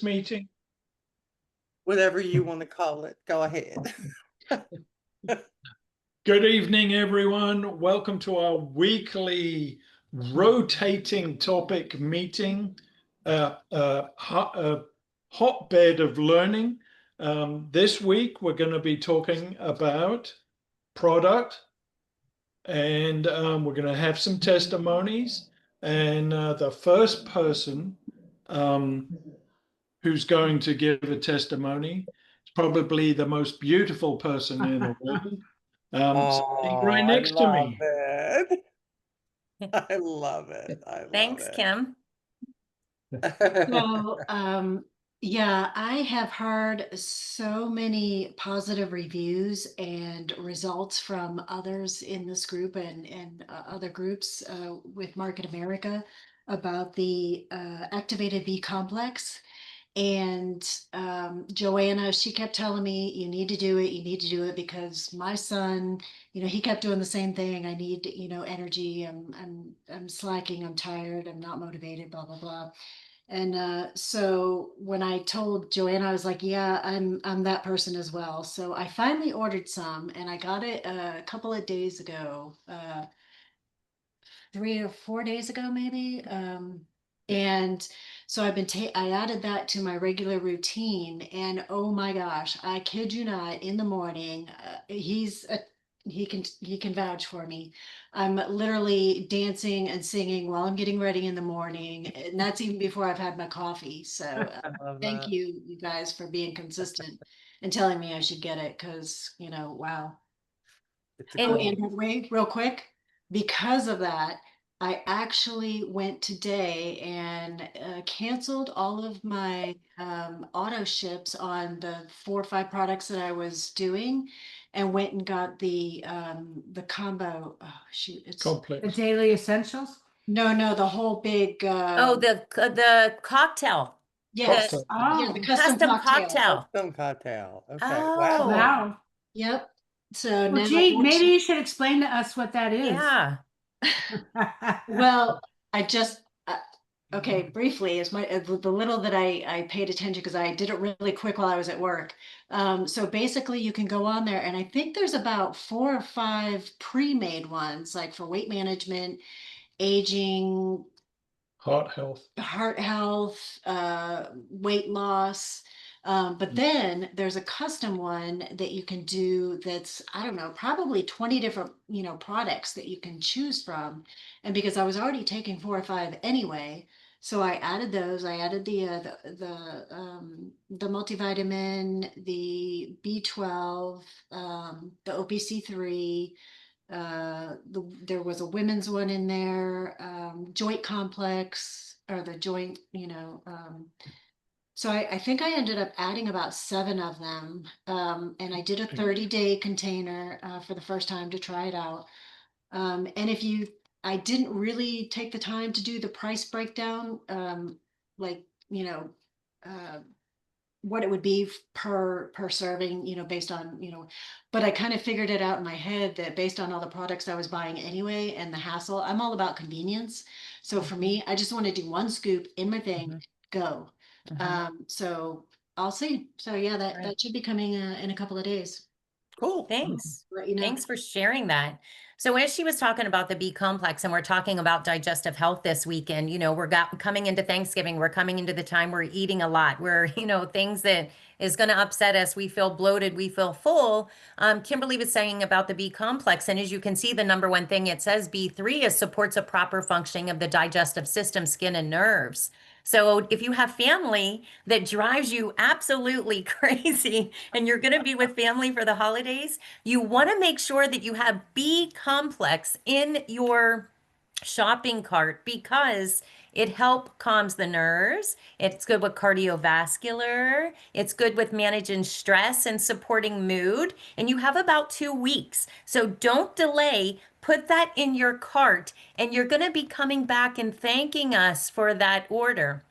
meeting? Whatever you want to call it. Go ahead. Good evening, everyone. Welcome to our weekly rotating topic meeting, hotbed of learning. This week, we're going to be talking about product, and we're going to have some testimonies. And the first person who's going to give a testimony is probably the most beautiful person in the world. Sitting right next to me. It. I love it. I love Thanks, it. Kim. So, yeah, I have heard so many positive reviews and results from others in this group and other groups with Market America about the activated B complex. And Joanna, she kept telling me, you need to do it, you need to do it, because my son, he kept doing the same thing. I need, energy. I'm slacking, I'm tired, I'm not motivated, blah, blah, blah. And so when I told Joanna, I was like, yeah, I'm that person as well. So I finally ordered some, and I got it a couple of days ago, 3 or 4 days ago, maybe. And so I added that to my regular routine, and oh my gosh, I kid you not, in the morning, he can vouch for me. I'm literally dancing and singing while I'm getting ready in the morning, and that's even before I've had my coffee. So thank you guys for being consistent and telling me I should get it, because wow. Oh, and wait, real quick, because of that, I actually went today and canceled all of my auto ships on the 4 or 5 products that I was doing, and went and got the combo. Oh shoot, it's The Complex. daily essentials? no, the whole big Oh, the cocktail. yes, Cocktail. yeah, the custom Custom cocktail. cocktail. Custom cocktail. Okay. Oh. Wow. Yep. So Well, now gee, maybe you should explain to us what that is. Yeah. well, I just okay, briefly, is the little that I paid attention, because I did it really quick while I was at work. So basically you can go on there, and I think there's about 4 or 5 pre-made ones, like for weight management, aging, Heart health. weight loss. But then there's a custom one that you can do that's, I don't know, probably 20 different, products that you can choose from. And because I was already taking 4 or 5 anyway, so I added those. I added the multivitamin, the B12, the OPC3. There was a women's one in there, joint complex, or the joint, so I think I ended up adding about 7 of them. And I did a 30-day container for the first time to try it out. And I didn't really take the time to do the price breakdown, like, what it would be per serving, based on, but I kind of figured it out in my head that based on all the products I was buying anyway and the hassle, I'm all about convenience. So for me, I just want to do 1 scoop in my thing, go. So I'll see. So yeah, that should be coming in a couple of days. Cool. Thanks. Let you know. Thanks for sharing that. So as she was talking about the B complex, and we're talking about digestive health this weekend, we're coming into Thanksgiving, we're coming into the time we're eating a lot, where, things that is going to upset us, we feel bloated, we feel full. Kimberly was saying about the B complex, and as you can see, the number 1 thing it says, B3, is supports a proper functioning of the digestive system, skin, and nerves. So if you have family that drives you absolutely crazy, and you're going to be with family for the holidays, you want to make sure that you have B complex in your shopping cart, because it calms the nerves. It's good with cardiovascular. It's good with managing stress and supporting mood. And you have about 2 weeks. So don't delay. Put that in your cart, and you're going to be coming back and thanking us for that order.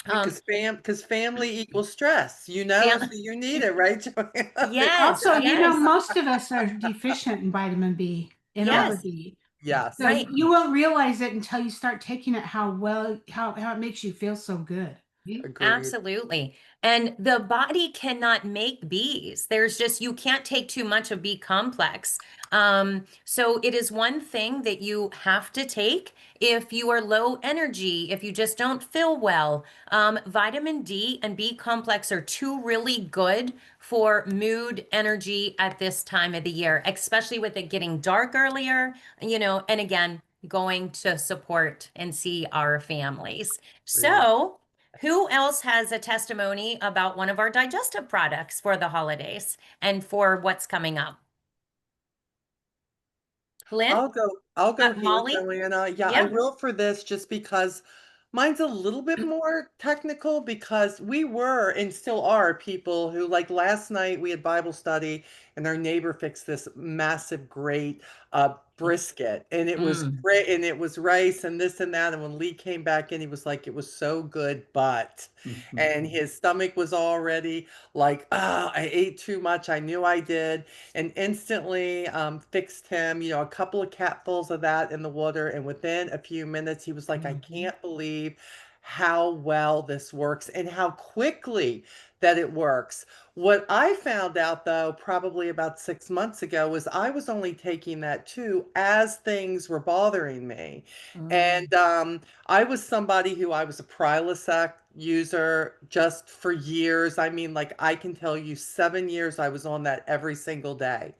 Because family equals stress, so you need it, right, Joanna? Yes. Also, yes. most of us are deficient in vitamin B and Yes. other B. Yes. So Right. you won't realize it until you start taking it, how it makes you feel so good. Agreed. Absolutely. And the body cannot make Bs. There's just, you can't take too much of B complex. So it is one thing that you have to take if you are low energy, if you just don't feel well. Vitamin D and B complex are two really good for mood, energy at this time of the year, especially with it getting dark earlier, and again, going to support and see our families. So, who else has a testimony about one of our digestive products for the holidays and for what's coming up? Lynn? I'll go here, Molly? Joanna. Yeah, I Yeah. will for this just because mine's a little bit more technical because we were and still are people who, like last night we had Bible study and our neighbor fixed this massive great brisket and it was Mm. great and it was rice and this and that, and when Lee came back in he was like, it was so good, but and his stomach was already like, I ate too much, I knew I did, and instantly fixed him, a couple of capfuls of that in the water, and within a few minutes he was like, I can't believe how well this works and how quickly that it works. What I found out though, probably about 6 months ago, was I was only taking that too as things were bothering me. And I was somebody who I was a Prilosec user just for years. I mean, like I can tell you 7 years I was on that every single day.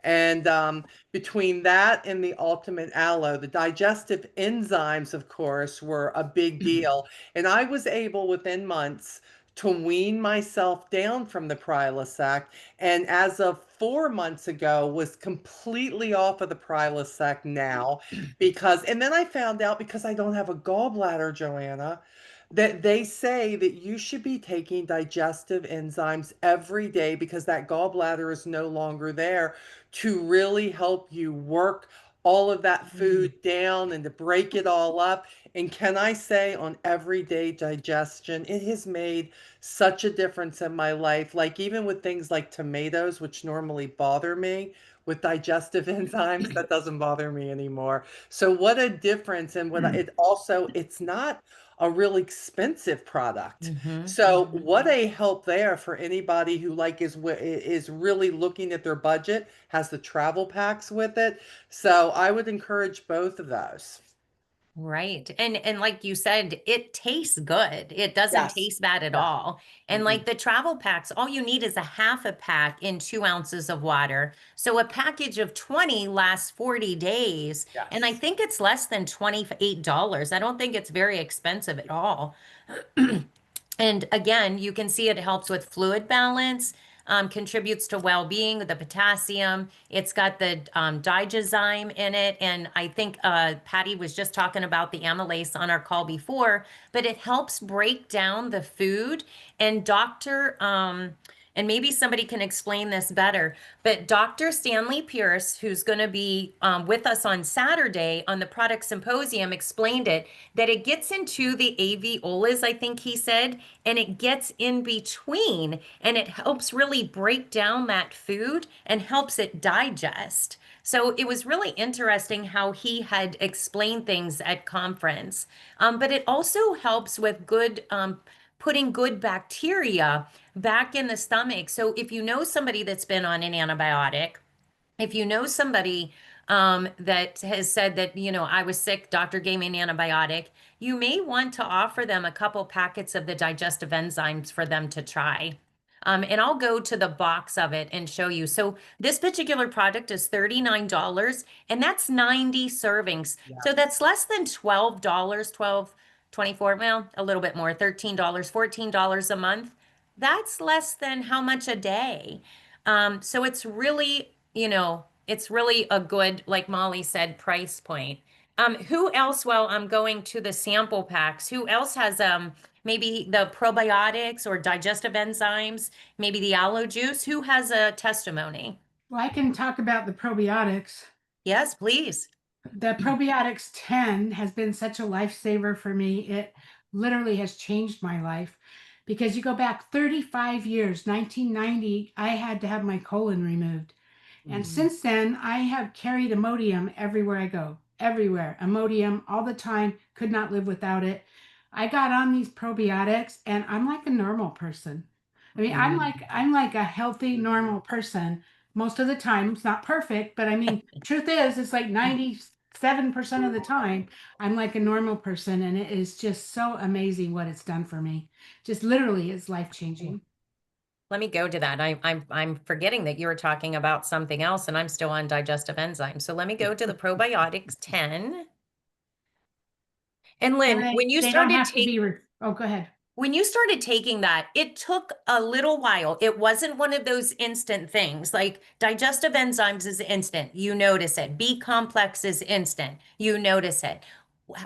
And between that and the ultimate aloe, the digestive enzymes, of course, were a big deal. And I was able within months to wean myself down from the Prilosec. And as of 4 months ago, was completely off of the Prilosec now because, and then I found out because I don't have a gallbladder, Joanna, that they say that you should be taking digestive enzymes every day because that gallbladder is no longer there to really help you work all of that food down and to break it all up. And can I say, on everyday digestion, it has made such a difference in my life. Like even with things like tomatoes, which normally bother me, with digestive enzymes, that doesn't bother me anymore. So what a difference. And it also, it's not a really expensive product. So what a help there for anybody who like is really looking at their budget, has the travel packs with it. So I would encourage both of those. Right. And like you said, it tastes good. It doesn't Yes. taste bad at Yes. all. And like the travel packs, all you need is a half a pack in 2 ounces of water. So a package of 20 lasts 40 days. And I Yes. think it's less than $28. I don't think it's very expensive at all. And again, you can see it helps with fluid balance, contributes to well-being, the potassium. It's got the digezyme in it. And I think Patty was just talking about the amylase on our call before, but it helps break down the food. And and maybe somebody can explain this better, but Dr. Stanley Pierce, who's going to be with us on Saturday on the product symposium, explained it, that it gets into the alveolus, I think he said, and it gets in between, and it helps really break down that food and helps it digest. So it was really interesting how he had explained things at conference. But it also helps with good putting good bacteria back in the stomach. So if you know somebody that's been on an antibiotic, if you know somebody that has said that, I was sick, doctor gave me an antibiotic, you may want to offer them a couple packets of the digestive enzymes for them to try. And I'll go to the box of it and show you. So this particular product is $39, and that's 90 servings. Yeah. So that's less than $12, 12, 24, well, a little bit more, $13, $14 a month. That's less than how much a day. So it's really, it's really a good, like Molly said, price point. Who else, well, I'm going to the sample packs, who else has maybe the probiotics or digestive enzymes, maybe the aloe juice? Who has a testimony? Well, I can talk about the probiotics. Yes, please. The probiotics 10 has been such a lifesaver for me. It literally has changed my life because you go back 35 years, 1990, I had to have my colon removed. And since then, I have carried Imodium everywhere I go, everywhere. Imodium all the time, could not live without it. I got on these probiotics and I'm like a normal person. I mean, I'm like a healthy, normal person most of the time. It's not perfect, but I mean, truth is, it's like 97% of the time, I'm like a normal person, and it is just so amazing what it's done for me. Just literally, it's life changing. Let me go to that. I'm forgetting that you were talking about something else, and I'm still on digestive enzymes. So let me go to the probiotics 10. And Lynn, when you They don't started have to taking be. Oh, go ahead. when you started taking that, it took a little while. It wasn't one of those instant things. Like digestive enzymes is instant. You notice it. B complex is instant. You notice it.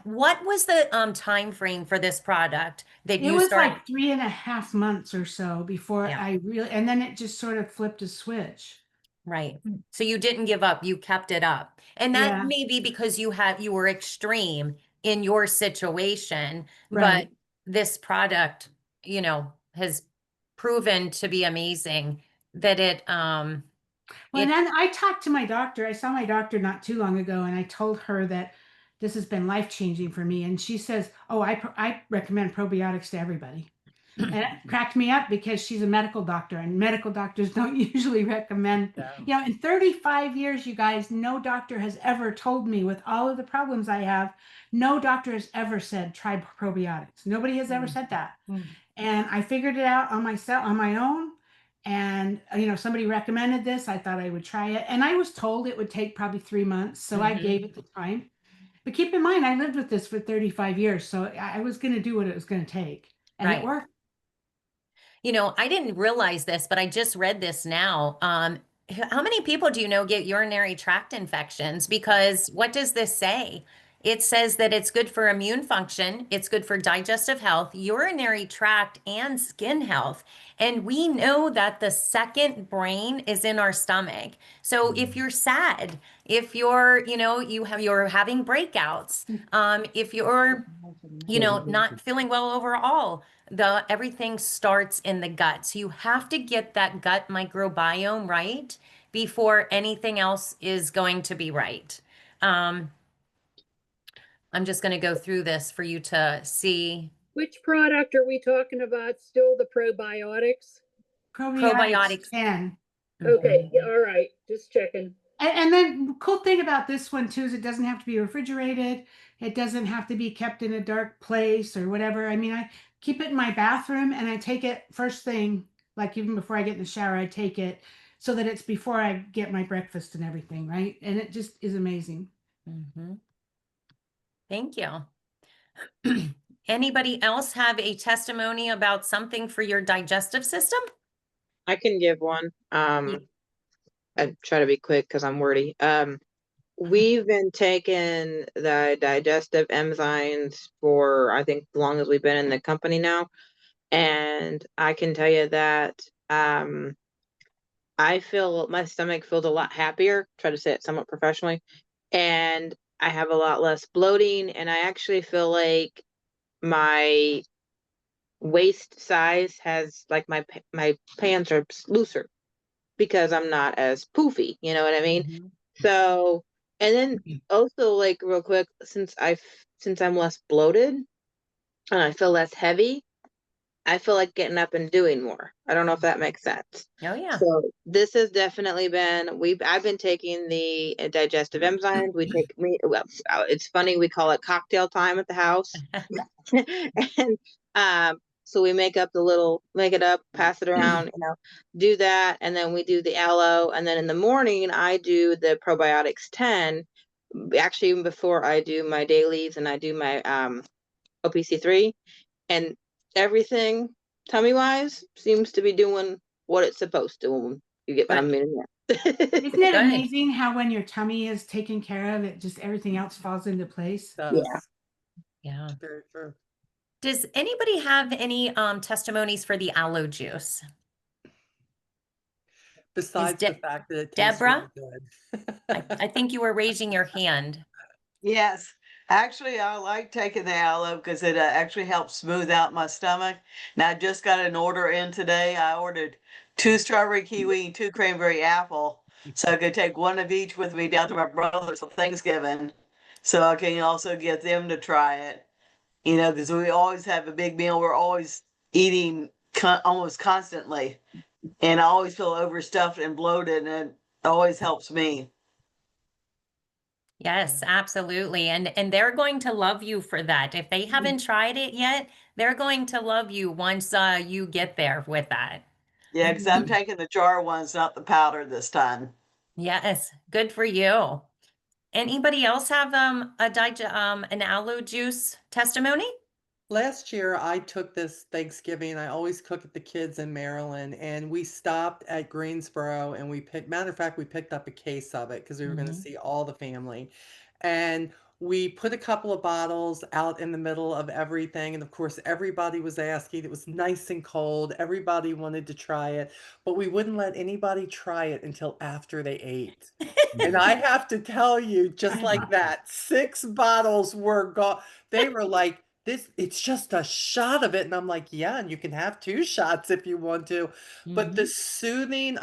What was the time frame for this product that It you was started? like 3.5 months or so before Yeah. I really, and then it just sort of flipped a switch. Right. So you didn't give up, you kept it up. And that Yeah. may be because you were extreme in your situation, but Right. this product, has proven to be amazing that Well, and it then I talked to my doctor. I saw my doctor not too long ago, and I told her that this has been life changing for me. And she says, "Oh, I recommend probiotics to everybody." And it cracked me up because she's a medical doctor, and medical doctors don't usually recommend. Yeah. In 35 years, you guys, no doctor has ever told me, with all of the problems I have, no doctor has ever said try probiotics. Nobody has ever said that. And I figured it out on myself, on my own. And somebody recommended this. I thought I would try it, and I was told it would take probably 3 months, so I gave it the time. But keep in mind, I lived with this for 35 years, so I was going to do what it was going to take, and it right. worked. I didn't realize this, but I just read this now. How many people do you know get urinary tract infections? Because what does this say? It says that it's good for immune function, it's good for digestive health, urinary tract, and skin health. And we know that the second brain is in our stomach. So if you're sad, if you're, you're having breakouts, if you're not feeling well overall, everything starts in the gut. So you have to get that gut microbiome right before anything else is going to be right. I'm just going to go through this for you to see. Which product are we talking about? Still the probiotics? Probiotics 10. Okay, yeah, all right, just checking. And then the cool thing about this one too is it doesn't have to be refrigerated. It doesn't have to be kept in a dark place or whatever. I mean, I keep it in my bathroom, and I take it first thing, like even before I get in the shower, I take it so that it's before I get my breakfast and everything, right? And it just is amazing. Thank you. Anybody else have a testimony about something for your digestive system? I can give one. I try to be quick because I'm wordy. We've been taking the digestive enzymes for, I think, as long as we've been in the company now. And I can tell you that I feel my stomach feels a lot happier, try to say it somewhat professionally, and I have a lot less bloating, and I actually feel like my waist size has, like, my pants are looser because I'm not as poofy, you know what I mean? So, and then also, like, real quick, since I'm less bloated and I feel less heavy, I feel like getting up and doing more. I don't know if that makes sense. Oh yeah. So this has definitely been, I've been taking the digestive enzymes. Well, it's funny, we call it cocktail time at the house. And so we make it up, pass it around, do that, and then we do the aloe, and then in the morning I do the probiotics 10, actually even before I do my dailies and I do my OPC3, and everything tummy wise seems to be doing what it's supposed to when you get what I mean. Isn't it Good. amazing how when your tummy is taken care of, it just everything else falls into place? Yeah. Very true. Does anybody have any testimonies for the aloe juice? Besides the fact that it tastes Deborah? really I good. think you were raising your hand. Yes, actually, I like taking the aloe because it actually helps smooth out my stomach. Now, I just got an order in today. I ordered 2 strawberry kiwi and 2 cranberry apple, so I could take one of each with me down to my brother's for Thanksgiving, so I can also get them to try it. you know, because we always have a big meal. We're always eating almost constantly. And I always feel overstuffed and bloated, and it always helps me. Yes, absolutely. And they're going to love you for that. If they haven't tried it yet, they're going to love you once you get there with that. Yeah, because I'm taking the jar ones, not the powder this time. Yes, good for you. Anybody else have an aloe juice testimony? Last year, I took this Thanksgiving. I always cook at the kids in Maryland, and we stopped at Greensboro and we picked, matter of fact, we picked up a case of it because we were going to see all the family. And we put a couple of bottles out in the middle of everything. And of course, everybody was asking. It was nice and cold. Everybody wanted to try it, but we wouldn't let anybody try it until after they ate. And I have to tell you, just like that, 6 bottles were gone. They were like, this, it's just a shot of it. And I'm like, yeah, and you can have 2 shots if you want to. But the soothing,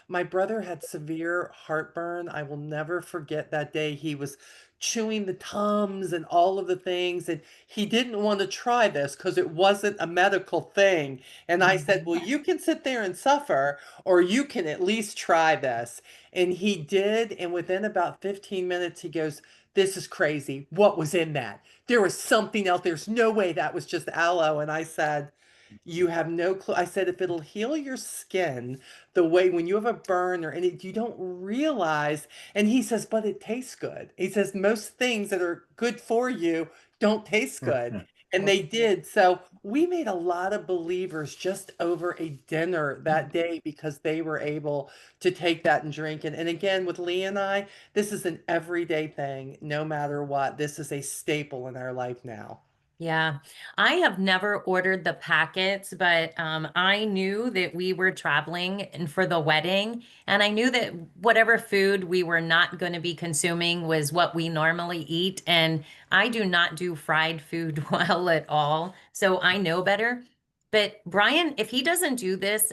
my brother had severe heartburn. I will never forget that day. He was chewing the Tums and all of the things, and he didn't want to try this because it wasn't a medical thing. And I said, well, you can sit there and suffer, or you can at least try this. And he did, and within about 15 minutes, he goes, this is crazy. What was in that? There was something else. There's no way that was just aloe. And I said, you have no clue. I said, if it'll heal your skin the way when you have a burn or any, you don't realize. And he says, but it tastes good. He says, most things that are good for you don't taste good. And they did. So we made a lot of believers just over a dinner that day because they were able to take that and drink it. And again, with Lee and I, this is an everyday thing, no matter what. This is a staple in our life now. Yeah, I have never ordered the packets, but I knew that we were traveling and for the wedding, and I knew that whatever food we were not going to be consuming was what we normally eat, and I do not do fried food well at all, so I know better. But Brian, if he doesn't do this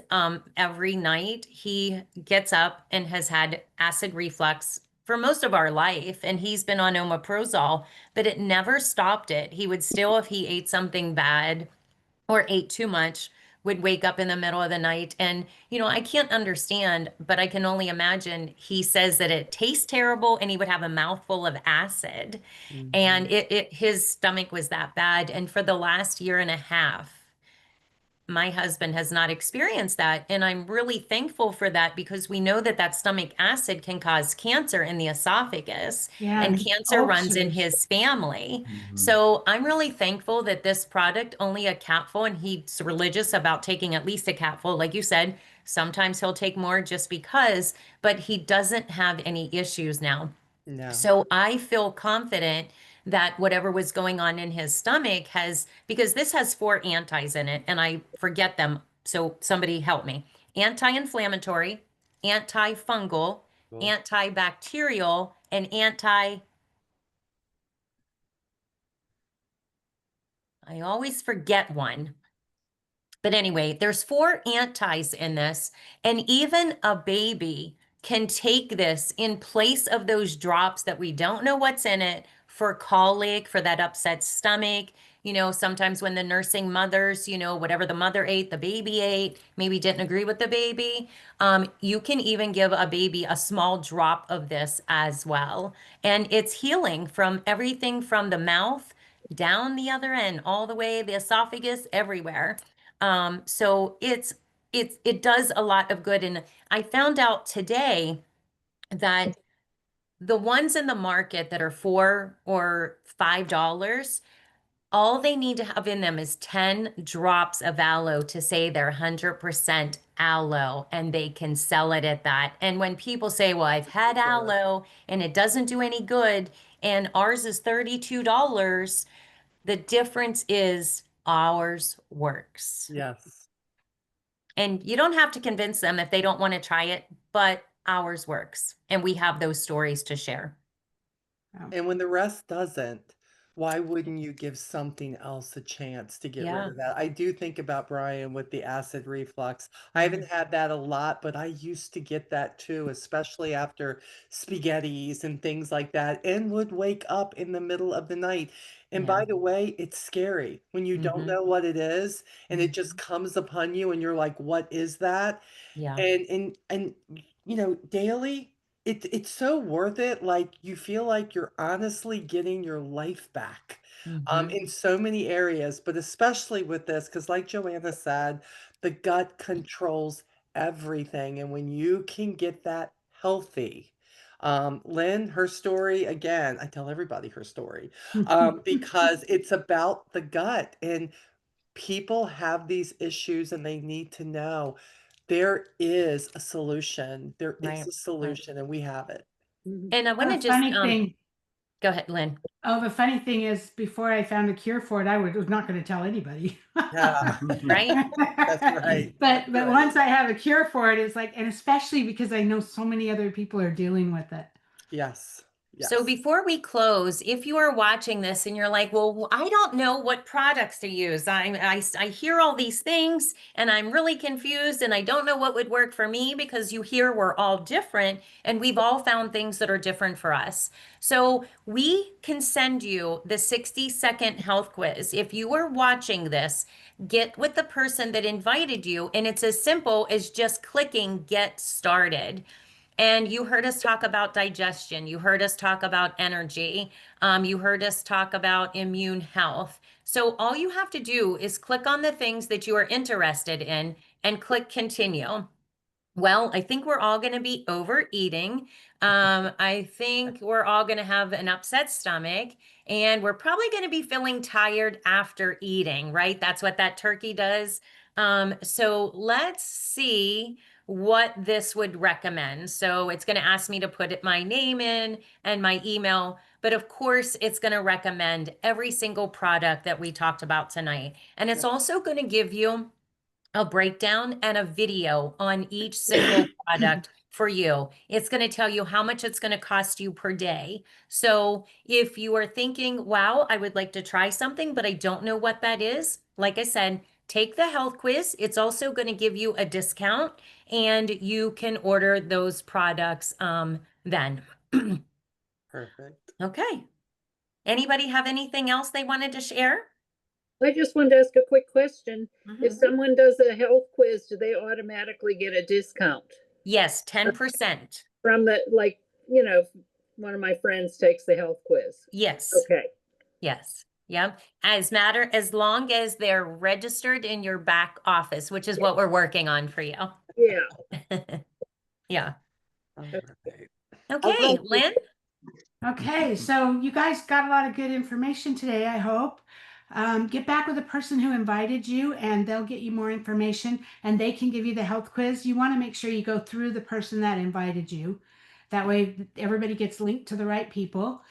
every night, he gets up and has had acid reflux for most of our life, and he's been on omeprazole, but it never stopped it. He would still, if he ate something bad or ate too much, would wake up in the middle of the night. And, you know, I can't understand, but I can only imagine he says that it tastes terrible and he would have a mouthful of acid. And his stomach was that bad. And for the last year and a half, my husband has not experienced that. And I'm really thankful for that because we know that that stomach acid can cause cancer in the esophagus, and cancer runs in his family. So I'm really thankful that this product, only a capful, and he's religious about taking at least a capful. Like you said, sometimes he'll take more just because, but he doesn't have any issues now. No. So I feel confident that whatever was going on in his stomach has, because this has 4 antis in it, and I forget them. So somebody help me. Anti-inflammatory, antifungal, antibacterial, and I always forget one. But anyway, there's 4 antis in this, and even a baby can take this in place of those drops that we don't know what's in it for colic, for that upset stomach. You know, sometimes when the nursing mothers, you know, whatever the mother ate, the baby ate, maybe didn't agree with the baby. You can even give a baby a small drop of this as well. And it's healing from everything from the mouth down the other end, all the way, the esophagus, everywhere. So it does a lot of good. And I found out today that the ones in the market that are $4 or $5, all they need to have in them is 10 drops of aloe to say they're 100% aloe, and they can sell it at that. And when people say, well, I've had aloe and it doesn't do any good, and ours is $32, the difference is ours works. Yes. And you don't have to convince them if they don't want to try it, but ours works. And we have those stories to share. And when the rest doesn't, why wouldn't you give something else a chance to get rid Yeah. of that? I do think about Brian with the acid reflux. I haven't had that a lot, but I used to get that too, especially after spaghettis and things like that, and would wake up in the middle of the night. And by Yeah. the way, it's scary when you don't Mhm. know what it is and it just comes upon you and you're like, what is that? Yeah. And you know, daily, it's so worth it. Like you feel like you're honestly getting your life back Mhm. in so many areas, but especially with this, because like Joanna said, the gut controls everything. And when you can get that healthy, Lynn, her story, again, I tell everybody her story, because it's about the gut and people have these issues and they need to know there is a solution. There is Right. a solution and we have it. And I want to The just funny thing, go ahead, Lynn. the funny thing is, before I found a cure for it, I was not going to tell anybody. Yeah. Right? That's right. But That's right. once I have a cure for it, it's like, and especially because I know so many other people are dealing with it. Yes. Yes. So before we close, if you are watching this and you're like, well, I don't know what products to use. I hear all these things and I'm really confused and I don't know what would work for me, because you hear we're all different and we've all found things that are different for us. So we can send you the 60-second health quiz. If you are watching this, get with the person that invited you, and it's as simple as just clicking get started. And you heard us talk about digestion. You heard us talk about energy. You heard us talk about immune health. So all you have to do is click on the things that you are interested in and click continue. Well, I think we're all going to be overeating. I think we're all going to have an upset stomach, and we're probably going to be feeling tired after eating, right? That's what that turkey does. So let's see what this would recommend. So it's going to ask me to put my name in and my email, but of course it's going to recommend every single product that we talked about tonight. And it's also going to give you a breakdown and a video on each single product for you. It's going to tell you how much it's going to cost you per day. So if you are thinking, wow, I would like to try something, but I don't know what that is, like I said, take the health quiz. It's also going to give you a discount and you can order those products then. Perfect. Okay. Anybody have anything else they wanted to share? I just wanted to ask a quick question. If Mhm. someone does a health quiz, do they automatically get a discount Yes, 10%. from the, like, you know, one of my friends takes the health quiz? Yes. Okay. Yes. Yep. As long as they're registered in your back office, which is what we're working on for you. Yeah. Yeah. All right. Okay, Lynn? Okay, so you guys got a lot of good information today, I hope. Get back with the person who invited you and they'll get you more information and they can give you the health quiz. You want to make sure you go through the person that invited you. That way everybody gets linked to the right people.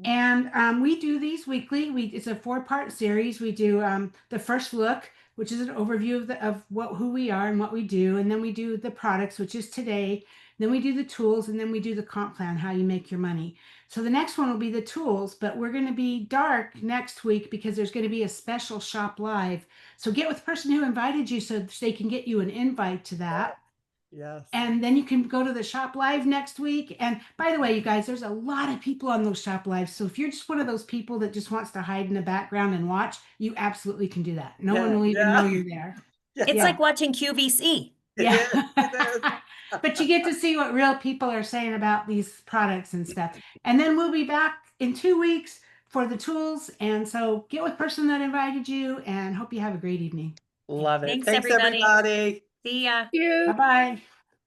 And we do these weekly. It's a 4-part series. We do the first look, which is an overview of who we are and what we do. And then we do the products, which is today. Then we do the tools, and then we do the comp plan, how you make your money. So the next one will be the tools, but we're going to be dark next week because there's going to be a special shop live. So get with the person who invited you so they can get you an invite to that. Yes. And then you can go to the shop live next week. And by the way, you guys, there's a lot of people on those shop lives. So if you're just one of those people that just wants to hide in the background and watch, you absolutely can do that. No one will even know you're there. It's like watching QVC. Yeah. It is. But you get to see what real people are saying about these products and stuff. And then we'll be back in 2 weeks for the tools. And so get with the person that invited you and hope you have a great evening. Love it. Thanks, Thanks, everybody. everybody. See ya. You. Bye-bye.